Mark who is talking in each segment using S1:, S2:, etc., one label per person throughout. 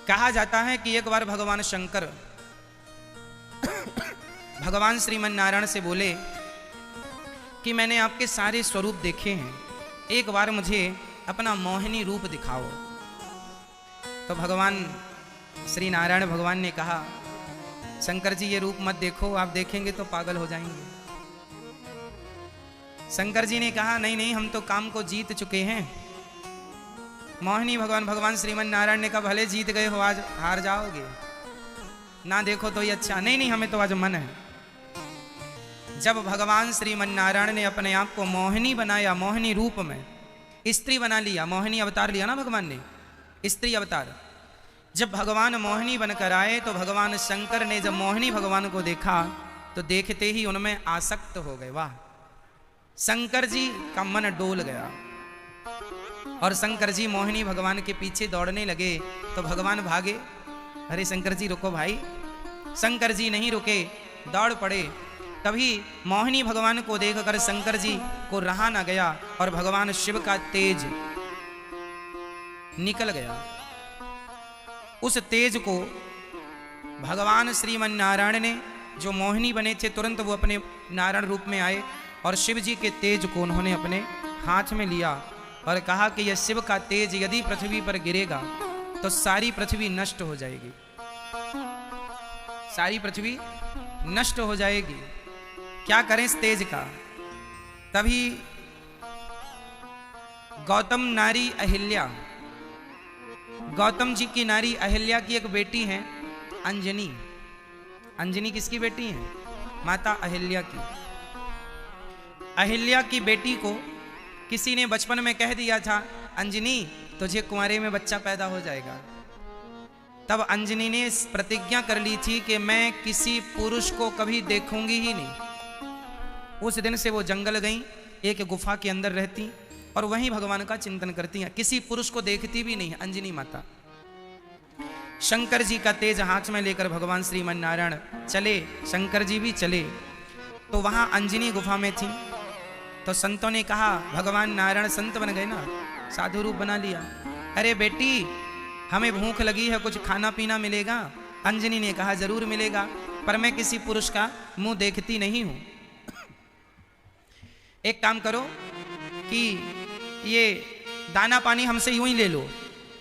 S1: कहा जाता है कि एक बार भगवान शंकर भगवान श्रीमन नारायण से बोले कि मैंने आपके सारे स्वरूप देखे हैं, एक बार मुझे अपना मोहिनी रूप दिखाओ। तो भगवान श्री नारायण भगवान ने कहा, शंकर जी ये रूप मत देखो, आप देखेंगे तो पागल हो जाएंगे। शंकर जी ने कहा, नहीं नहीं, हम तो काम को जीत चुके हैं। मोहिनी भगवान श्रीमन नारायण ने कहा, भले जीत गए हो, आज हार जाओगे, ना देखो तो ही अच्छा। नहीं नहीं, हमें तो आज मन है। जब भगवान श्रीमन नारायण ने अपने आप को मोहिनी बनाया, मोहिनी रूप में स्त्री बना लिया, मोहिनी अवतार लिया ना भगवान ने, स्त्री अवतार। जब भगवान मोहिनी बनकर आए तो भगवान शंकर ने जब मोहिनी भगवान को देखा तो देखते ही उनमें आसक्त हो गए। वाह! शंकर जी का मन डोल गया और शंकर जी मोहिनी भगवान के पीछे दौड़ने लगे तो भगवान भागे। अरे शंकर जी रुको भाई। शंकर जी नहीं रुके, दौड़ पड़े। तभी मोहिनी भगवान को देखकर शंकर जी को रहा न गया और भगवान शिव का तेज निकल गया। उस तेज को भगवान श्रीमन नारायण ने, जो मोहिनी बने थे, तुरंत वो अपने नारायण रूप में आए और शिव जी के तेज को उन्होंने अपने हाथ में लिया और कहा कि यह शिव का तेज यदि पृथ्वी पर गिरेगा तो सारी पृथ्वी नष्ट हो जाएगी, सारी पृथ्वी नष्ट हो जाएगी। क्या करें इस तेज का? तभी गौतम नारी अहिल्या, गौतम जी की नारी अहिल्या की एक बेटी है अंजनी। अंजनी किसकी बेटी है? माता अहिल्या की। अहिल्या की बेटी को किसी ने बचपन में कह दिया था, अंजनी तुझे कुंवारे में बच्चा पैदा हो जाएगा। तब अंजनी ने प्रतिज्ञा कर ली थी कि मैं किसी पुरुष को कभी देखूंगी ही नहीं। उस दिन से वो जंगल गई, एक गुफा के अंदर रहती और वहीं भगवान का चिंतन करती हैं, किसी पुरुष को देखती भी नहीं अंजनी माता। शंकर जी का तेज हाथ में लेकर भगवान श्रीमन नारायण चले, शंकर जी भी चले। तो वहां अंजनी गुफा में थी। तो संतों ने कहा, भगवान नारायण संत बन गए ना, साधु रूप बना लिया। अरे बेटी हमें भूख लगी है, कुछ खाना पीना मिलेगा? अंजनी ने कहा, जरूर मिलेगा, पर मैं किसी पुरुष का मुंह देखती नहीं हूं। एक काम करो कि ये दाना पानी हमसे यूं ही ले लो।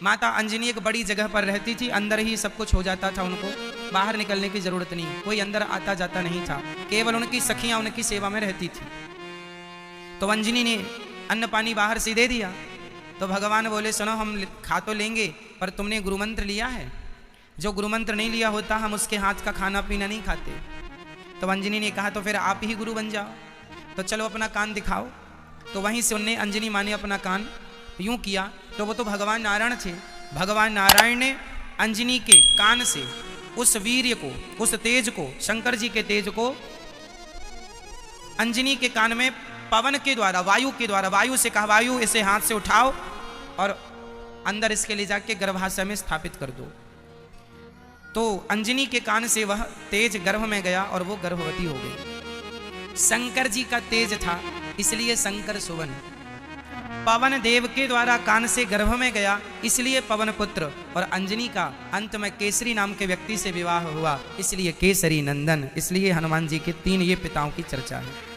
S1: माता अंजनी एक बड़ी जगह पर रहती थी, अंदर ही सब कुछ हो जाता था, उनको बाहर निकलने की जरूरत नहीं, कोई अंदर आता जाता नहीं था, केवल उनकी सखियां उनकी सेवा में रहती थी। तो अंजनी ने अन्न पानी बाहर से दे दिया। तो भगवान बोले, सुनो हम खा तो लेंगे, पर तुमने गुरुमंत्र लिया है, जो गुरुमंत्र नहीं लिया होता हम उसके हाथ का खाना पीना नहीं खाते। तो अंजनी ने कहा, तो फिर आप ही गुरु बन जाओ, तो चलो अपना कान दिखाओ। तो वहीं से उनने, अंजनी माँ ने अपना कान यूं किया तो वो तो भगवान नारायण थे। भगवान नारायण ने अंजनी के कान से उस वीर्य को, उस तेज को, शंकर जी के तेज को अंजनी के कान में पवन के द्वारा, वायु के द्वारा, वायु से कहा, वायु इसे हाथ से उठाओ और अंदर इसके ले जाके गर्भाशय में स्थापित कर दो। तो अंजनी के कान से वह तेज गर्भ में गया और वो गर्भवती हो गई। शंकर जी का तेज था, इसलिए शंकर सुवन। पवन देव के द्वारा कान से गर्भ में गया, इसलिए पवन पुत्र। और अंजनी का अंत में केसरी नाम के व्यक्ति से विवाह हुआ, इसलिए केसरी नंदन। इसलिए हनुमान जी के 3 ये पिताओं की चर्चा है।